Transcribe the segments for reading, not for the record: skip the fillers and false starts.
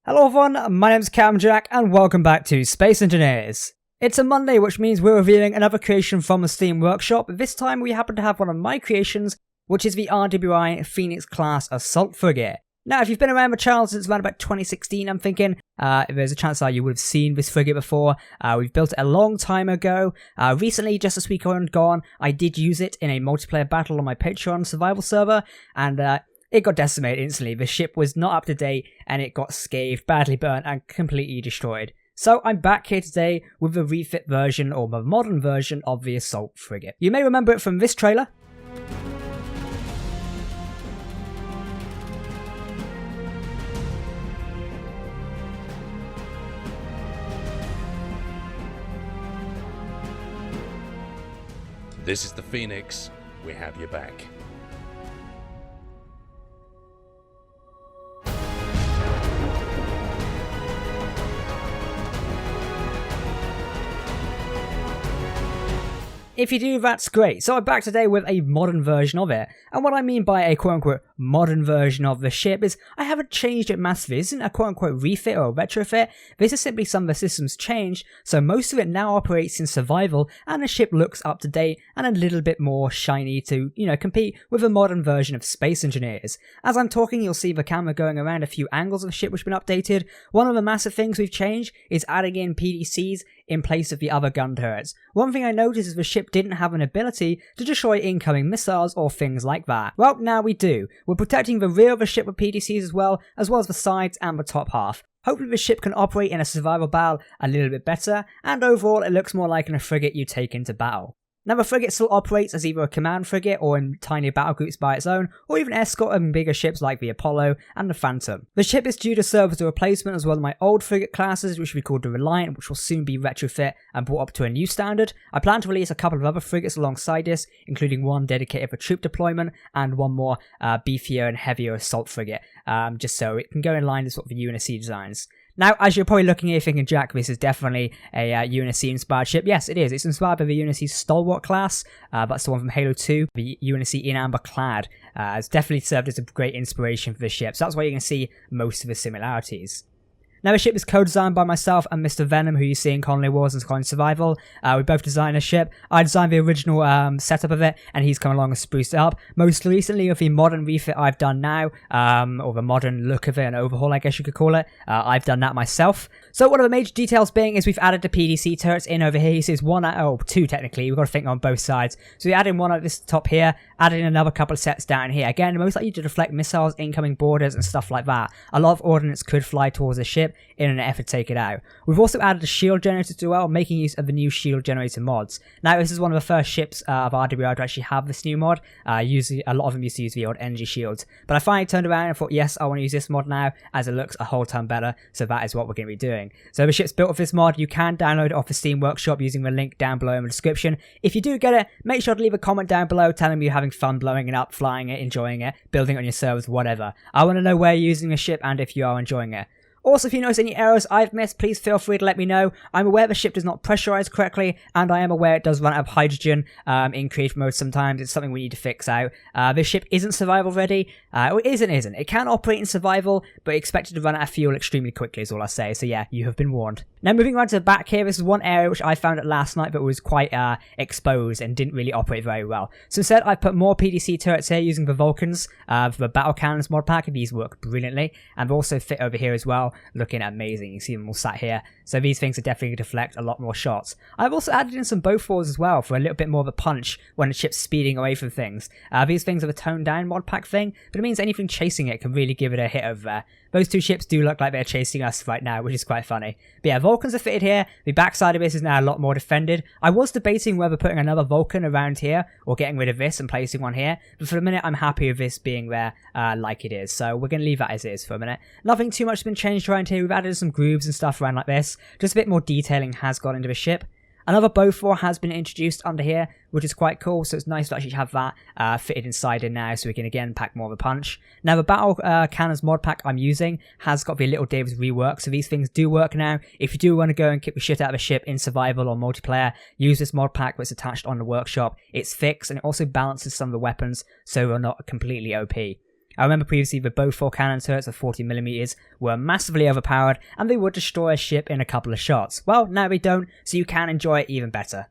Hello everyone, my name's Camjack and welcome back to Space Engineers. It's a Monday, which means we're revealing another creation from the Steam Workshop. This time we happen to have one of my creations, which is the RWI Phoenix class Assault Frigate. Now, if you've been around the channel since around about 2016, I'm thinking there's a chance that you would have seen this frigate before. We've built it a long time ago. Recently, just this week gone, I did use it in a multiplayer battle on my Patreon survival server, and it got decimated instantly. The ship was not up to date and it got scathed, badly burnt and completely destroyed. So I'm back here today with the refit version or the modern version of the Assault Frigate. You may remember it from this trailer. This is the Phoenix. We have your back. If you do, that's great. So I'm back today with a modern version of it. And what I mean by a quote-unquote modern version of the ship is I haven't changed it massively. This isn't a quote-unquote refit or a retrofit. This is simply some of the systems changed, so most of it now operates in survival and the ship looks up to date and a little bit more shiny to, compete with a modern version of Space Engineers. As I'm talking, you'll see the camera going around a few angles of the ship which have been updated. One of the massive things we've changed is adding in PDCs in place of the other gun turrets. One thing I noticed is the ship didn't have an ability to destroy incoming missiles or things like that. Well, now we do. We're protecting the rear of the ship with PDCs as well as the sides and the top half. Hopefully the ship can operate in a survival battle a little bit better, and overall it looks more like a frigate you take into battle. Now the frigate still operates as either a command frigate or in tiny battle groups by its own, or even escort in bigger ships like the Apollo and the Phantom. The ship is due to serve as a replacement as well as my old frigate classes, which we call the Reliant, which will soon be retrofit and brought up to a new standard. I plan to release a couple of other frigates alongside this, including one dedicated for troop deployment and one more beefier and heavier assault frigate, just so it can go in line with sort of the UNSC designs. Now, as you're probably looking here thinking, Jack, this is definitely a UNSC-inspired ship. Yes, it is. It's inspired by the UNSC Stalwart class. That's the one from Halo 2. The UNSC in Amber Clad has definitely served as a great inspiration for the ship. So that's why you can see most of the similarities. Now, the ship is co-designed by myself and Mr. Venom, who you see in Colony Wars and Colony Survival. We both designed a ship. I designed the original setup of it, and he's come along and spruced it up. Most recently, with the modern refit I've done now, or the modern look of it, an overhaul, I guess you could call it, I've done that myself. So one of the major details being is we've added the PDC turrets in over here. He says two technically. We've got to think on both sides. So we added one at this top here, added in another couple of sets down here. Again, most likely to deflect missiles, incoming boarders, and stuff like that. A lot of ordnance could fly towards the ship in an effort to take it out. We've also added a shield generator as well, making use of the new shield generator mods. Now, this is one of the first ships of RWI to actually have this new mod. Usually, a lot of them used to use the old energy shields. But I finally turned around and thought, yes, I want to use this mod now, as it looks a whole ton better. So that is what we're going to be doing. So the ship's built with this mod. You can download it off the Steam Workshop using the link down below in the description. If you do get it, make sure to leave a comment down below telling me you're having fun blowing it up, flying it, enjoying it, building it on your servers, whatever. I want to know where you're using the ship and if you are enjoying it. Also, if you notice any errors I've missed, please feel free to let me know. I'm aware the ship does not pressurize correctly, and I am aware it does run out of hydrogen in creative mode sometimes. It's something we need to fix out. This ship isn't survival ready. It isn't. It can operate in survival, but expected to run out of fuel extremely quickly is all I say. So yeah, you have been warned. Now moving on to the back here, this is one area which I found it last night, but was quite exposed and didn't really operate very well. So instead, I've put more PDC turrets here using the Vulcans, the Battle Cannons mod pack. These work brilliantly, and they also fit over here as well. Looking amazing. You see them all sat here. So these things are definitely going to deflect a lot more shots. I've also added in some Bofors as well for a little bit more of a punch when the ship's speeding away from things. These things are a toned down mod pack thing, but it means anything chasing it can really give it a hit over there. Those two ships do look like they're chasing us right now, which is quite funny. But yeah, Vulcans are fitted here. The backside of this is now a lot more defended. I was debating whether putting another Vulcan around here or getting rid of this and placing one here, but for the minute I'm happy with this being there like it is. So we're going to leave that as it is for a minute. Nothing too much has been changed around here. We've added some grooves and stuff around like this. Just a bit more detailing has gone into the ship. Another Bofor has been introduced under here, which is quite cool, so it's nice to actually have that fitted inside here now, so we can again pack more of a punch. Now the Battle Cannons mod pack I'm using has got the Little Davis rework, so these things do work now. If you do want to go and kick the shit out of a ship in survival or multiplayer, use this mod pack that's attached on the workshop. It's fixed, and it also balances some of the weapons, so they're not completely OP. I remember previously the both 4 cannon turrets of 40mm were massively overpowered and they would destroy a ship in a couple of shots. Well, now they don't, so you can enjoy it even better.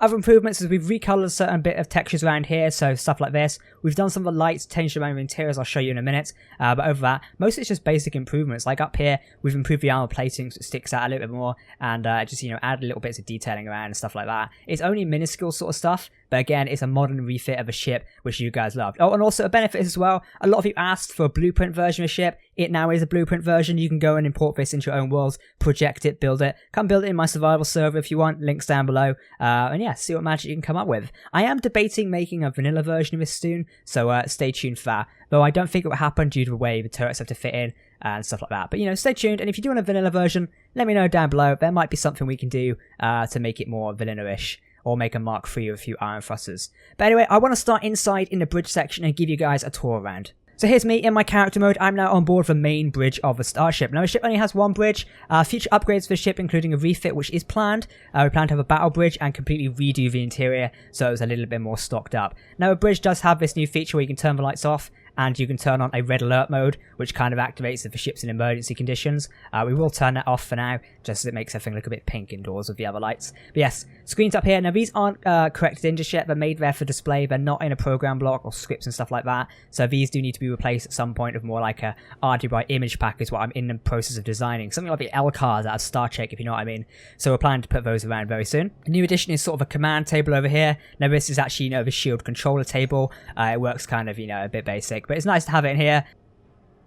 Other improvements is we've recolored a certain bit of textures around here, so stuff like this. We've done some of the lights, changed around the interiors, I'll show you in a minute. But over that, most of it's just basic improvements. Like up here, we've improved the armor plating so it sticks out a little bit more, and just, add little bits of detailing around and stuff like that. It's only minuscule sort of stuff, but again, it's a modern refit of a ship, which you guys loved. Oh, and also a benefit as well, a lot of you asked for a blueprint version of a ship. It now is a blueprint version. You can go and import this into your own worlds, project it, build it. Come build it in my survival server if you want, links down below. And yeah, see what magic you can come up with. I am debating making a vanilla version of this soon, so stay tuned for that. Though I don't think it will happen due to the way the turrets have to fit in and stuff like that. But stay tuned, and if you're doing a vanilla version, let me know down below. There might be something we can do to make it more vanilla-ish, or make a Mark III with a few iron thrusters. But anyway, I want to start inside in the bridge section and give you guys a tour around. So here's me in my character mode. I'm now on board the main bridge of the starship. Now the ship only has one bridge. Future upgrades for the ship including a refit which is planned. We plan to have a battle bridge and completely redo the interior so it's a little bit more stocked up. Now the bridge does have this new feature where you can turn the lights off and you can turn on a red alert mode, which kind of activates if the ship's in emergency conditions. We will turn that off for now, just as it makes everything look a bit pink indoors with the other lights. But yes, screens up here. Now these aren't corrected in just yet. They're made there for display. They're not in a program block or scripts and stuff like that. So these do need to be replaced at some point with more like a RGB image pack is what I'm in the process of designing. Something like the L cars out of Star Trek, if you know what I mean. So we're planning to put those around very soon. A new addition is sort of a command table over here. Now this is actually, the shield controller table. It works kind of, a bit basic, but it's nice to have it in here.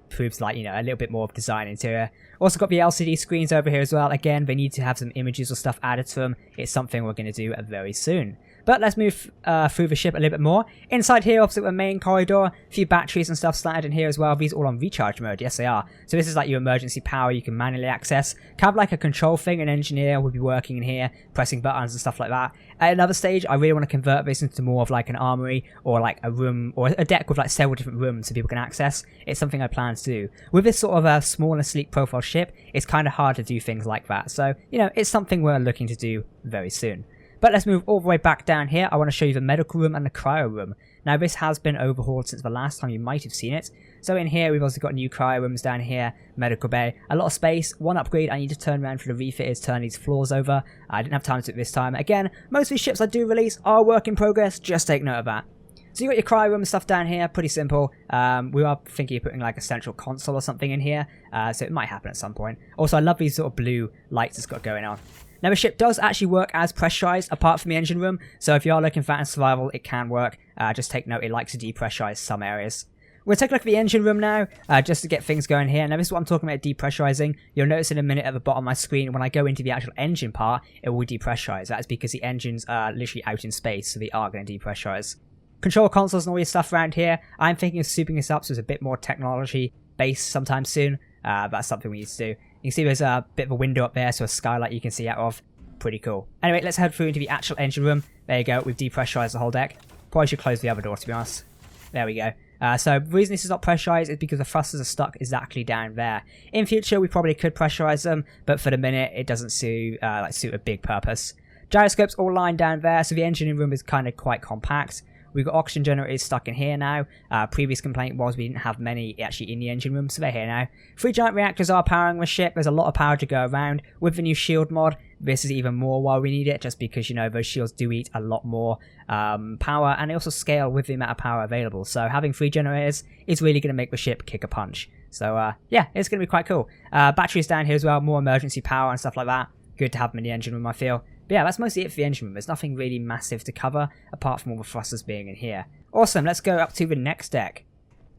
Proves like, a little bit more of design interior. Also got the LCD screens over here as well. Again, they need to have some images or stuff added to them. It's something we're going to do very soon. But let's move through the ship a little bit more. Inside here, opposite the main corridor, a few batteries and stuff slanted in here as well. These are all on recharge mode. Yes, they are. So this is like your emergency power you can manually access. Kind of like a control thing. An engineer would be working in here, pressing buttons and stuff like that. At another stage, I really want to convert this into more of like an armory or like a room or a deck with like several different rooms so people can access. It's something I plan to do. With this sort of a small and sleek profile ship, it's kind of hard to do things like that. So, it's something we're looking to do very soon. But let's move all the way back down here. I want to show you the medical room and the cryo room. Now this has been overhauled since the last time you might have seen it. So in here we've also got new cryo rooms down here, medical bay, a lot of space. One upgrade I need to turn around for the refit is turn these floors over. I didn't have time to do it this time. Again, most of these ships I do release are work in progress, just take note of that. So you got your cryo room stuff down here, pretty simple. We are thinking of putting like a central console or something in here, so it might happen at some point. Also I love these sort of blue lights it's got going on. Now the ship does actually work as pressurized apart from the engine room, so if you are looking for that in survival, it can work. Just take note, it likes to depressurize some areas. We'll take a look at the engine room now, just to get things going here. Now this is what I'm talking about depressurizing. You'll notice in a minute at the bottom of my screen, when I go into the actual engine part, it will depressurize. That's because the engines are literally out in space, so they are going to depressurize. Control consoles and all your stuff around here, I'm thinking of souping this up so it's a bit more technology based sometime soon. That's something we need to do. You can see there's a bit of a window up there, so a skylight you can see out of. Pretty cool. Anyway, let's head through into the actual engine room. There you go, we've depressurized the whole deck. Probably should close the other door, to be honest. There we go. So the reason this is not pressurized is because the thrusters are stuck exactly down there. In future, we probably could pressurize them, but for the minute, it doesn't suit a big purpose. Gyroscopes all lined down there, so the engine room is kind of quite compact. We've got oxygen generators stuck in here now. Previous complaint was we didn't have many actually in the engine room, so they're here now. 3 giant reactors are powering the ship. There's a lot of power to go around. With the new shield mod, this is even more while we need it, just because, those shields do eat a lot more power, and they also scale with the amount of power available. So having 3 generators is really going to make the ship kick a punch. So yeah, it's going to be quite cool. Batteries down here as well, more emergency power and stuff like that. Good to have them in the engine room, I feel. But yeah, that's mostly it for the engine room. There's nothing really massive to cover, apart from all the thrusters being in here. Awesome, let's go up to the next deck.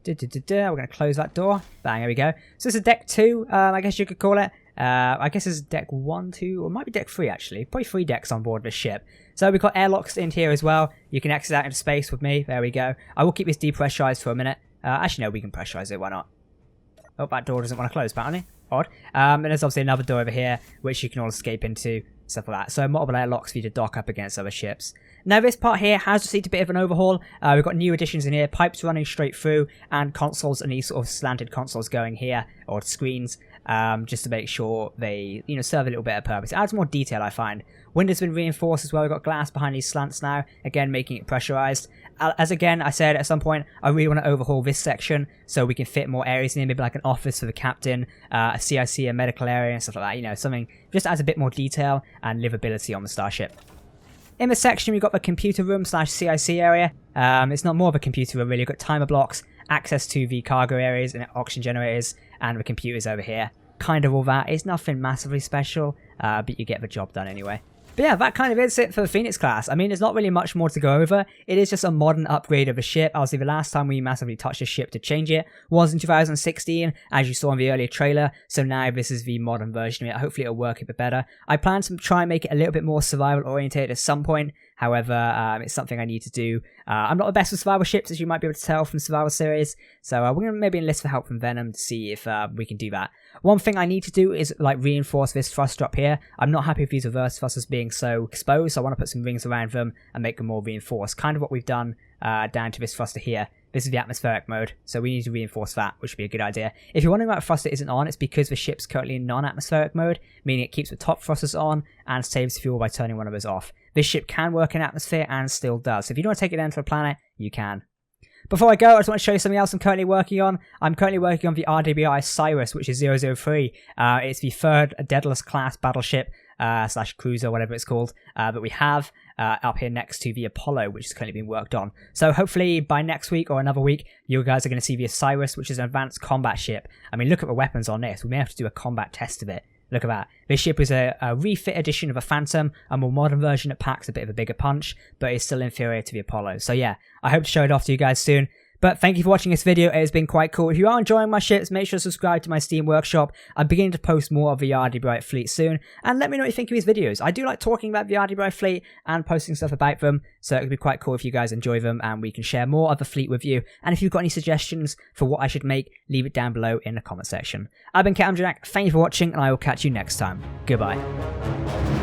We're going to close that door. Bang, there we go. So this is deck 2, I guess you could call it. I guess this is deck 1, 2, or it might be deck 3 actually. Probably 3 decks on board this ship. So we've got airlocks in here as well. You can exit out into space with me. There we go. I will keep this depressurized for a minute. Actually, no, we can pressurize it. Why not? Oh, that door doesn't want to close, apparently. Odd. And there's obviously another door over here, which you can all escape into. Stuff like that. So multiple airlocks for you to dock up against other ships. Now this part here has received a bit of an overhaul. We've got new additions in here, pipes running straight through, and consoles and these sort of slanted consoles going here, or screens, just to make sure they, serve a little bit of purpose. It adds more detail, I find. Windows been reinforced as well. We've got glass behind these slants now, again making it pressurized. as again, I said at some point, I really want to overhaul this section so we can fit more areas in here, maybe like an office for the captain, a CIC, a medical area, and stuff like that. You know, something just adds a bit more detail and livability on the starship. In this section, we've got the computer room / CIC area. It's not more of a computer room, really. We've got timer blocks, access to the cargo areas and oxygen generators, and the computers over here. Kind of all that. It's nothing massively special, but you get the job done anyway. But yeah, that kind of is it for the Phoenix class. I mean, there's not really much more to go over. It is just a modern upgrade of the ship. Obviously, the last time we massively touched the ship to change it was in 2016, as you saw in the earlier trailer. So now this is the modern version of it. Hopefully, it'll work a bit better. I plan to try and make it a little bit more survival-oriented at some point. However, it's something I need to do. I'm not the best with survival ships, as you might be able to tell from the survival series. So we're going to maybe enlist for help from Venom to see if we can do that. One thing I need to do is like reinforce this thruster up here. I'm not happy with these reverse thrusters being so exposed, so I want to put some rings around them and make them more reinforced. Kind of what we've done down to this thruster here. This is the atmospheric mode, so we need to reinforce that, which would be a good idea. If you're wondering why the thruster isn't on, it's because the ship's currently in non-atmospheric mode, meaning it keeps the top thrusters on and saves fuel by turning one of those off. This ship can work in atmosphere and still does, so if you don't want to take it down to a planet, you can. Before I go, I just want to show you something else I'm currently working on. I'm currently working on the RWI Cyrus, which is 003. It's the third Daedalus class battleship / cruiser, whatever it's called, that we have up here next to the Apollo, which is currently being worked on. So hopefully by next week or another week, you guys are going to see the Cyrus, which is an advanced combat ship. I mean, look at the weapons on this. We may have to do a combat test of it. Look at that. This ship is a refit edition of a Phantom, a more modern version that packs a bit of a bigger punch, but is still inferior to the Apollo. So yeah, I hope to show it off to you guys soon. But thank you for watching this video. It has been quite cool. If you are enjoying my ships, make sure to subscribe to my Steam Workshop. I'm beginning to post more of the RD Bright fleet soon. And let me know what you think of these videos. I do like talking about the RD Bright fleet and posting stuff about them. So it would be quite cool if you guys enjoy them and we can share more of the fleet with you. And if you've got any suggestions for what I should make, leave it down below in the comment section. I've been Cat Jack. Thank you for watching and I will catch you next time. Goodbye.